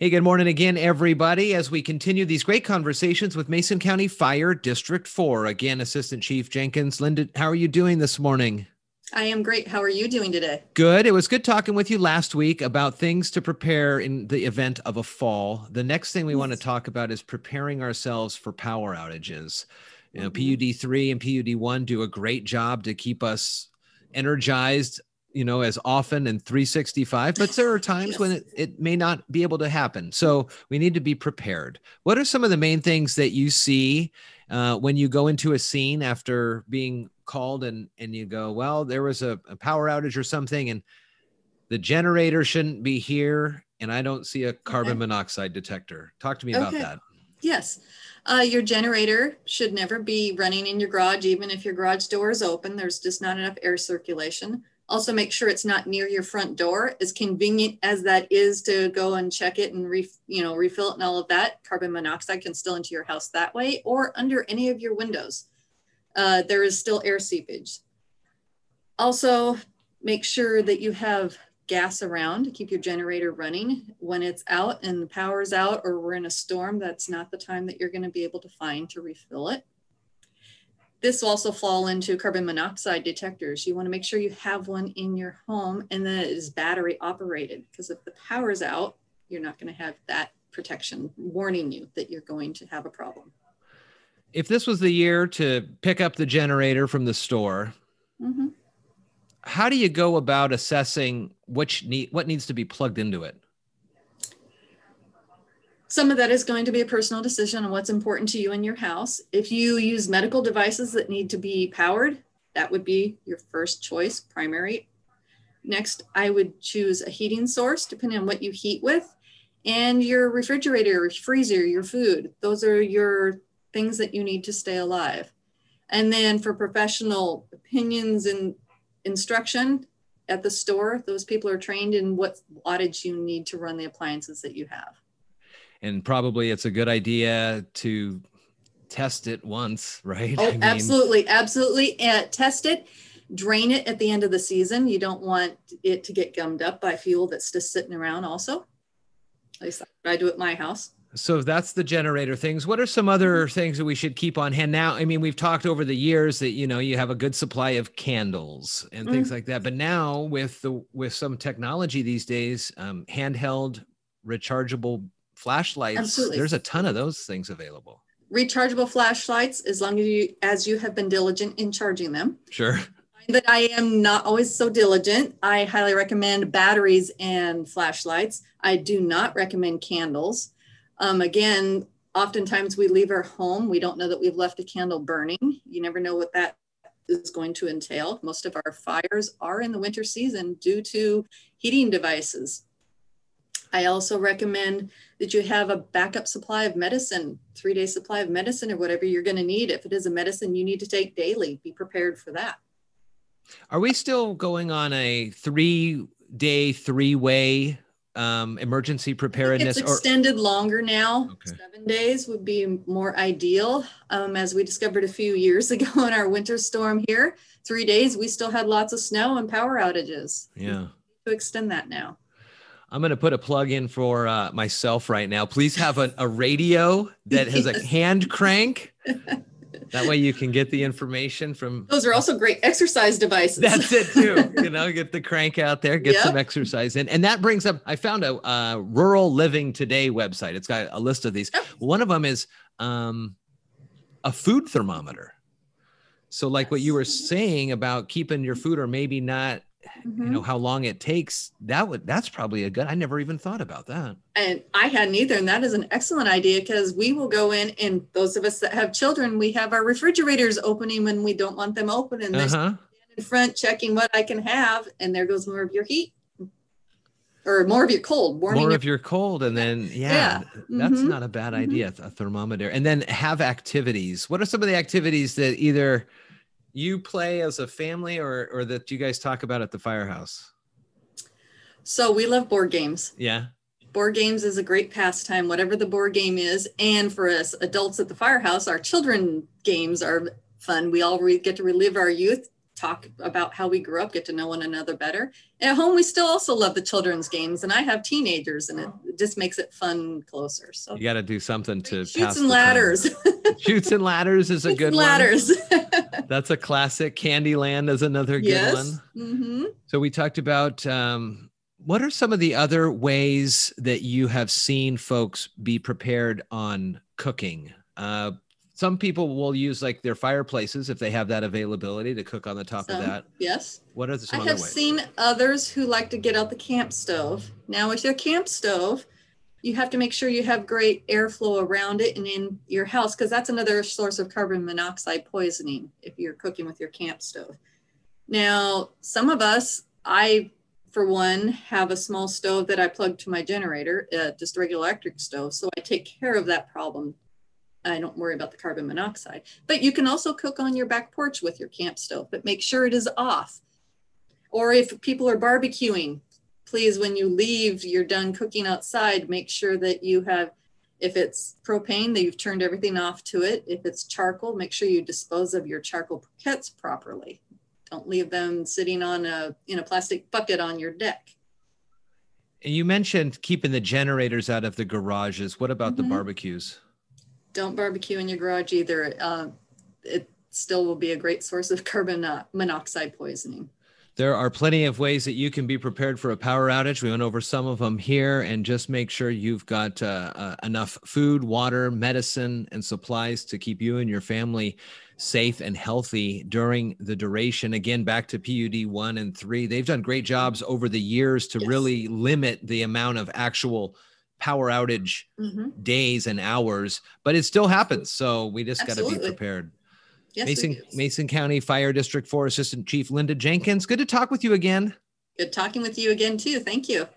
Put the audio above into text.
Hey, good morning again, everybody, as we continue these great conversations with Mason County Fire District 4. Again, Assistant Chief Jenkins. Linda, how are you doing this morning? I am great. How are you doing today? Good. It was good talking with you last week about things to prepare in the event of a fall. The next thing we want to talk about is preparing ourselves for power outages. You know, PUD 3 and PUD 1 do a great job to keep us energized, as often in 365, but there are times when it may not be able to happen. So we need to be prepared. What are some of the main things that you see when you go into a scene after being called and you go, well, there was a power outage or something, and the generator shouldn't be here, and I don't see a carbon monoxide detector. Talk to me about that. Yes. Your generator should never be running in your garage, even if your garage door is open. There's just not enough air circulation. Also, make sure it's not near your front door. As convenient as that is to go and check it and refill it and all of that, carbon monoxide can spill into your house that way or under any of your windows. There is still air seepage. Also, make sure that you have gas around to keep your generator running. When it's out and the power's out or we're in a storm, that's not the time that you're going to be able to find to refill it. This will also fall into carbon monoxide detectors. You want to make sure you have one in your home and that it is battery operated, because if the power's out, you're not going to have that protection warning you that you're going to have a problem. If this was the year to pick up the generator from the store, how do you go about assessing what needs to be plugged into it? Some of that is going to be a personal decision on what's important to you in your house. If you use medical devices that need to be powered, that would be your first choice, primary. Next, I would choose a heating source, depending on what you heat with, and your refrigerator, your freezer, your food. Those are your things that you need to stay alive. And then for professional opinions and instruction at the store, those people are trained in what wattage you need to run the appliances that you have. And probably it's a good idea to test it once, right? Oh, absolutely. Absolutely. Test it, drain it at the end of the season. You don't want it to get gummed up by fuel that's just sitting around also. At least that's what I do at my house. So that's the generator things. What are some other things that we should keep on hand now? I mean, we've talked over the years that, you have a good supply of candles and things like that. But now with some technology these days, handheld rechargeable flashlights, absolutely. There's a ton of those things available. Rechargeable flashlights, as long as you have been diligent in charging them. Sure. But I am not always so diligent. I highly recommend batteries and flashlights. I do not recommend candles. Again, oftentimes we leave our home. We don't know that we've left a candle burning. You never know what that is going to entail. Most of our fires are in the winter season due to heating devices. I also recommend that you have a backup supply of medicine, 3-day supply of medicine or whatever you're going to need. If it is a medicine you need to take daily, be prepared for that. Are we still going on a 3-day, 3-way emergency preparedness? It's extended longer now. Okay. 7 days would be more ideal. As we discovered a few years ago in our winter storm here, 3 days, we still had lots of snow and power outages. Yeah. To extend that now. I'm going to put a plug in for myself right now. Please have a radio that has a hand crank. That way you can get the information from. Those are also great exercise devices. That's it too. Get the crank out there, get some exercise in. And that brings up, I found a Rural Living Today website. It's got a list of these. One of them is a food thermometer. So like what you were saying about keeping your food or maybe not, how long it takes, that's probably a good, I never even thought about that. And I hadn't either. And that is an excellent idea, because we will go in, and those of us that have children, we have our refrigerators opening when we don't want them open. And they stand in front checking what I can have. And there goes more of your heat or more of your cold. More of your cold. And then, that's not a bad idea. A thermometer. And then have activities. What are some of the activities that either you play as a family or that you guys talk about at the firehouse? So we love board games. Yeah. Board games is a great pastime, whatever the board game is. And for us adults at the firehouse, our children games are fun. We all get to relive our youth. talk about how we grew up, get to know one another better. At home, we still also love the children's games, and I have teenagers, and it just makes it fun closer. So you got to do something to Chutes pass and the ladders. time. Chutes and ladders is a good ladders. one. That's a classic. Candyland is another good one. Mm-hmm. So we talked about what are some of the other ways that you have seen folks be prepared on cooking? Some people will use like their fireplaces if they have that availability to cook on the top of that. Yes. What are some I other have ways? seen others who like to get out the camp stove. Now with your camp stove, you have to make sure you have great airflow around it and in your house, because that's another source of carbon monoxide poisoning if you're cooking with your camp stove. Now, some of us, I, for one, have a small stove that I plug to my generator, just a regular electric stove. So I take care of that problem. I don't worry about the carbon monoxide. But you can also cook on your back porch with your camp stove, but make sure it is off. Or if people are barbecuing, please, when you leave, you're done cooking outside, make sure that you have, if it's propane, that you've turned everything off to it. If it's charcoal, make sure you dispose of your charcoal briquettes properly. Don't leave them sitting on in a plastic bucket on your deck. And you mentioned keeping the generators out of the garages. What about the barbecues? Don't barbecue in your garage either. It still will be a great source of carbon monoxide poisoning. There are plenty of ways that you can be prepared for a power outage. We went over some of them here, and just make sure you've got enough food, water, medicine, and supplies to keep you and your family safe and healthy during the duration. Again, back to PUD 1 and 3. They've done great jobs over the years to really limit the amount of actual power outage days and hours, but it still happens. So we just got to be prepared. Yes, Mason County Fire District 4 Assistant Chief Linda Jenkins. Good to talk with you again. Good talking with you again, too. Thank you.